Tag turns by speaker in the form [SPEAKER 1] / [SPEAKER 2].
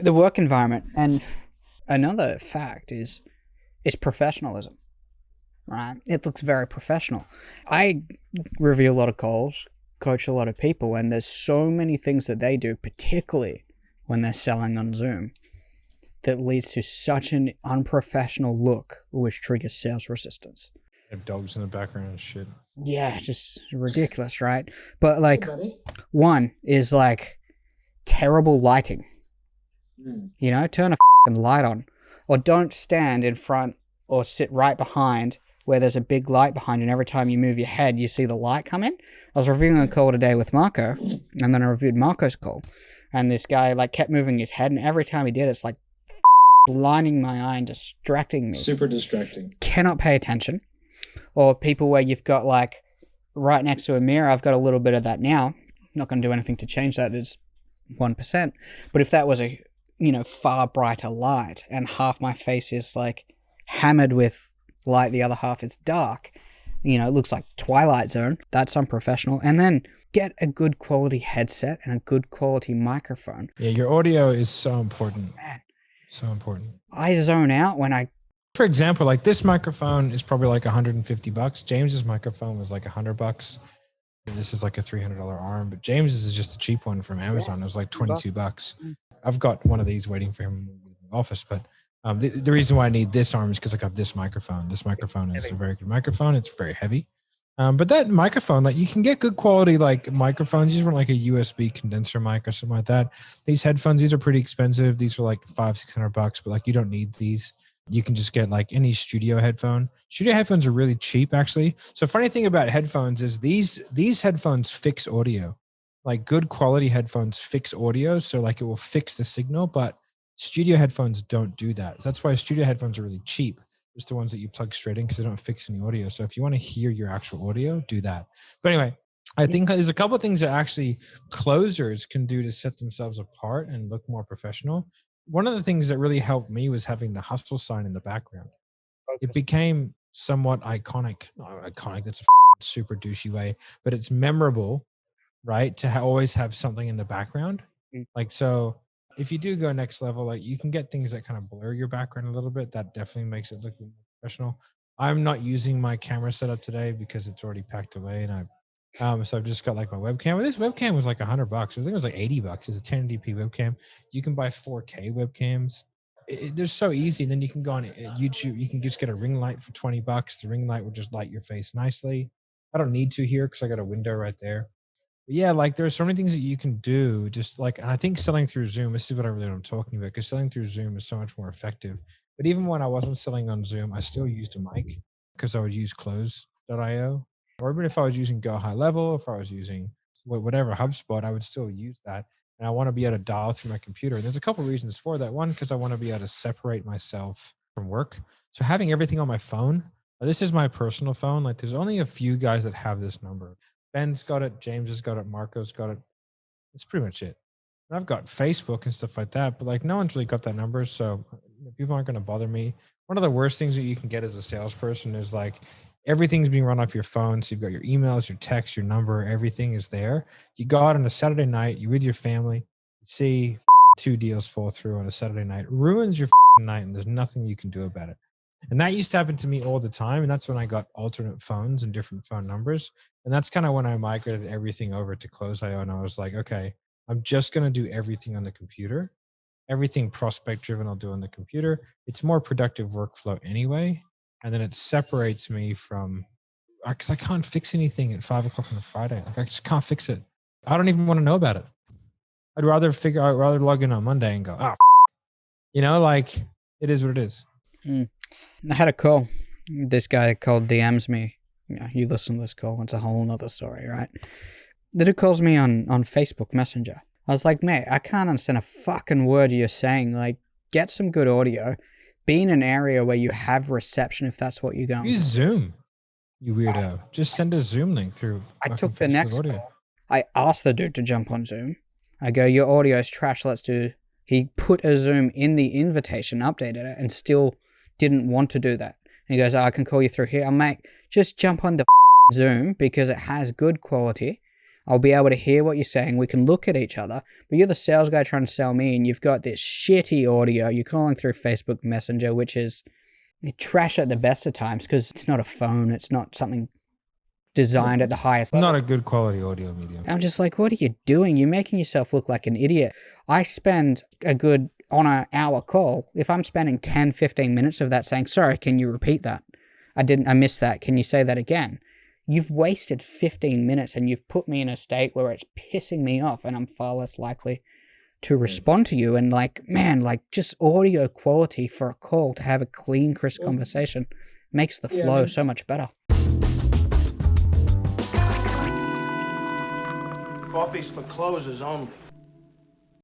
[SPEAKER 1] the work environment. And another fact is professionalism, right? It looks very professional. I review a lot of calls, coach a lot of people, and there's so many things that they do, particularly when they're selling on Zoom, that leads to such an unprofessional look, which triggers sales resistance.
[SPEAKER 2] Dogs in the background and shit.
[SPEAKER 1] Yeah, just ridiculous, right? But like, one is like terrible lighting. You know, turn a fucking light on, or don't stand in front or sit right behind where there's a big light behind you, and every time you move your head, you see the light come in. I was reviewing a call today with Marco, and then I reviewed Marco's call, and this guy like kept moving his head, and every time he did, it's like blinding my eye and distracting me.
[SPEAKER 3] Super distracting.
[SPEAKER 1] Cannot pay attention. Or people where you've got like right next to a mirror, I've got a little bit of that now. Not going to do anything to change that. It's 1%. But if that was a, far brighter light and half my face is like hammered with light, the other half is dark, it looks like Twilight Zone. That's unprofessional. And then get a good quality headset and a good quality microphone.
[SPEAKER 2] Yeah, your audio is so important.
[SPEAKER 1] Man.
[SPEAKER 2] So important.
[SPEAKER 1] I zone out when
[SPEAKER 2] For example, like this microphone is probably like $150. James's microphone was like $100. And this is like a $300 arm, but James's is just a cheap one from Amazon. It was like $22. I've got one of these waiting for him in the office, but the reason why I need this arm is because I got this microphone. This microphone is a very good microphone. It's very heavy. But that microphone, like you can get good quality like microphones. You just want like a USB condenser mic or something like that. These headphones, these are pretty expensive. These are like $500-600, but like you don't need these. You can just get like any studio headphone. Studio headphones are really cheap actually. So funny thing about headphones is these headphones fix audio. Like good quality headphones fix audio. So like it will fix the signal, but studio headphones don't do that. That's why studio headphones are really cheap. Just the ones that you plug straight in because they don't fix any audio. So if you want to hear your actual audio, do that. But anyway, I think there's a couple of things that actually closers can do to set themselves apart and look more professional. One of the things that really helped me was having the hustle sign in the background. It became somewhat iconic. Not iconic, that's a super douchey way, but it's memorable, right? To always have something in the background. Like, so if you do go next level, like you can get things that kind of blur your background a little bit. That definitely makes it look more professional. I'm not using my camera setup today because it's already packed away, and so I've just got like my webcam. This webcam was like $100. I think it was like $80. It's a 1080p webcam. You can buy 4K webcams. They're so easy. And then you can go on YouTube. You can just get a ring light for $20. The ring light will just light your face nicely. I don't need to here because I got a window right there. But yeah, like there are so many things that you can do. Just like, and I think selling through Zoom, this is what I'm talking about, because selling through Zoom is so much more effective. But even when I wasn't selling on Zoom, I still used a mic because I would use close.io. Or even if I was using Go High Level, if I was using whatever HubSpot, I would still use that. And I want to be able to dial through my computer. And there's a couple of reasons for that. One, because I want to be able to separate myself from work. So having everything on my phone, this is my personal phone. Like there's only a few guys that have this number. Ben's got it. James has got it. Marco's got it. That's pretty much it. And I've got Facebook and stuff like that, but like no one's really got that number. So people aren't going to bother me. One of the worst things that you can get as a salesperson is like, everything's being run off your phone. So you've got your emails, your text, your number, everything is there. You go out on a Saturday night, you're with your family, you see 2 deals fall through on a Saturday night, ruins your night, and there's nothing you can do about it. And that used to happen to me all the time. And that's when I got alternate phones and different phone numbers. And that's kind of when I migrated everything over to Close.io. And I was like, okay, I'm just going to do everything on the computer. Everything prospect driven, I'll do on the computer. It's more productive workflow anyway. And then it separates me from, because I can't fix anything at 5 o'clock on a Friday. Like I just can't fix it. I don't even want to know about it. I'd rather log in on Monday and go, like it is what it is.
[SPEAKER 1] I had a call. This guy called DMs me. You listen to this call, it's a whole nother story, right? The dude calls me on Facebook Messenger. I was like, mate, I can't understand a fucking word you're saying. Like, get some good audio. Be in an area where you have reception if that's what you're going.
[SPEAKER 2] Use Zoom, you weirdo. Just send a Zoom link through.
[SPEAKER 1] I took the
[SPEAKER 2] Facebook
[SPEAKER 1] next
[SPEAKER 2] audio.
[SPEAKER 1] call. I asked the dude to jump on Zoom. I go, your audio is trash. Let's do. He put a Zoom in the invitation, updated it, and still didn't want to do that. And he goes, I can call you through here. I'm like, just jump on the Zoom because it has good quality. I'll be able to hear what you're saying. We can look at each other. But you're the sales guy trying to sell me, and you've got this shitty audio. You're calling through Facebook Messenger, which is trash at the best of times because it's not a phone. It's not something designed at the highest level.
[SPEAKER 2] Not a good quality audio medium.
[SPEAKER 1] I'm just like, what are you doing? You're making yourself look like an idiot. I spend on an hour call, if I'm spending 10, 15 minutes of that saying, sorry, can you repeat that? I missed that. Can you say that again? You've wasted 15 minutes and you've put me in a state where it's pissing me off and I'm far less likely to respond to you. And just audio quality for a call to have a clean, crisp conversation makes the flow so much better.
[SPEAKER 3] Coffee's for closers only.